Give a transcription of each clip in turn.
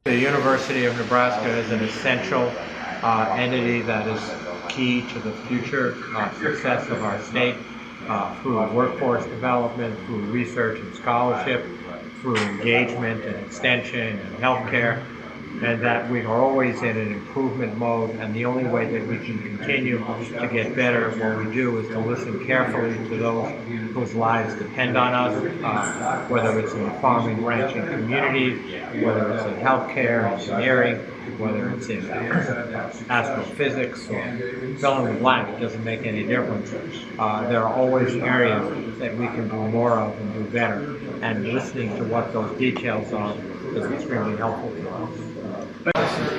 The University of Nebraska is an essential entity that is key to the future success of our state through workforce development, through research and scholarship, through engagement and extension and healthcare, and that we are always in an improvement mode, and the only way that we can continue to get better at what we do is to listen carefully to those whose lives depend on us, whether it's in the farming, ranching communities, whether it's in healthcare, engineering, whether it's in astrophysics or fill in the blank. It doesn't make any difference. There are always areas that we can do more of and do better, and listening to what those details are is extremely helpful to us.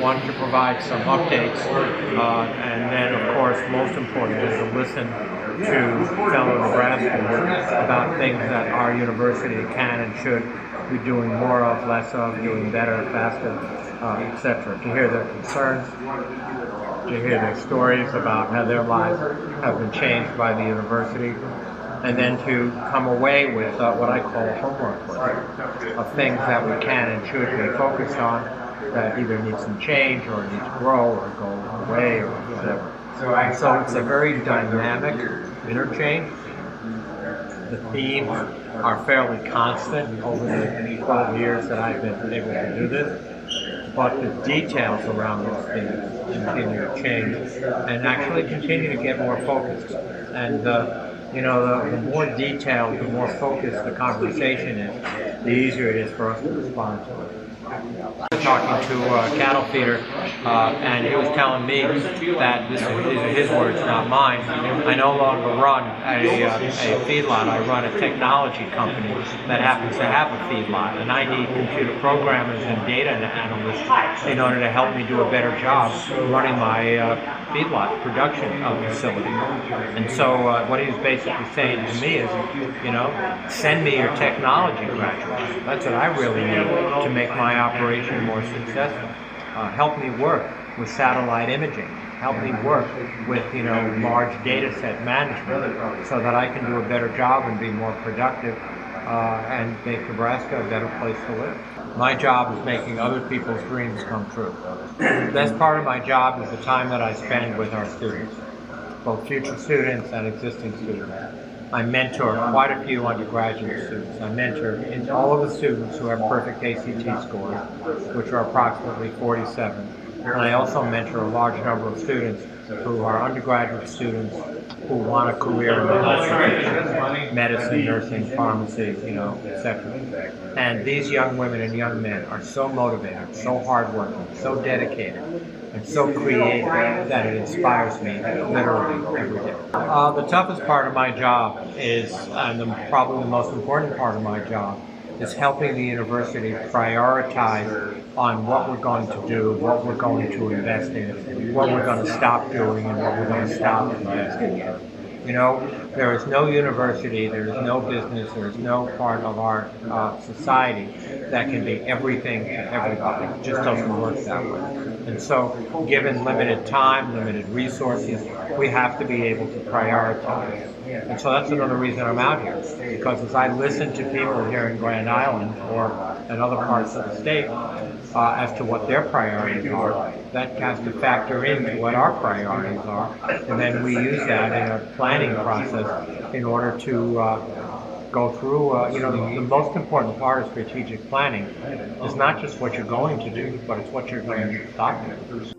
One, to provide some updates, and then, of course, most important is to listen to fellow Nebraskans about things that our university can and should be doing more of, less of, doing better, faster, etc. To hear their concerns, to hear their stories about how their lives have been changed by the university, and then to come away with what I call a homework list of things that we can and should be focused on that either need some change or need to grow or go away or whatever. So it's a very dynamic interchange. The themes are fairly constant over the 12 years that I've been able to do this, but the details around those themes continue to change and actually continue to get more focused. And the more detailed, the more focused the conversation is, the easier it is for us to respond to it. I was talking to a cattle feeder, and he was telling me that, these are his words, not mine, I no longer run a feedlot. I run a technology company that happens to have a feedlot, and I need computer programmers and data analysts in order to help me do a better job running my feedlot production facility. And so what he was basically saying to me is, send me your technology graduates. That's what I really need to make my operation more successful. Help me work with satellite imaging. Help me work with large data set management so that I can do a better job and be more productive and make Nebraska a better place to live. My job is making other people's dreams come true. The best part of my job is the time that I spend with our students, both future students and existing students. I mentor quite a few undergraduate students. I mentor all of the students who have perfect ACT scores, which are approximately 47. And I also mentor a large number of students who are undergraduate students who want a career in the health profession, medicine, nursing, pharmacy, etc. And these young women and young men are so motivated, so hardworking, so dedicated, and so creative that it inspires me literally every day. The toughest part of my job is, and probably the most important part of my job, is helping the university prioritize on what we're going to do, what we're going to invest in, what we're going to stop doing, and what we're going to stop investing in. There is no university, there is no business, there is no part of our society that can be everything to everybody. It just doesn't work that way. And so, given limited time, limited resources, we have to be able to prioritize. And so that's another reason I'm out here, because as I listen to people here in Grand Island or in other parts of the state as to what their priorities are, that has to factor into what our priorities are, and then we use that in a planning process in order to go through, the most important part of strategic planning is not just what you're going to do, but it's what you're going to stop doing.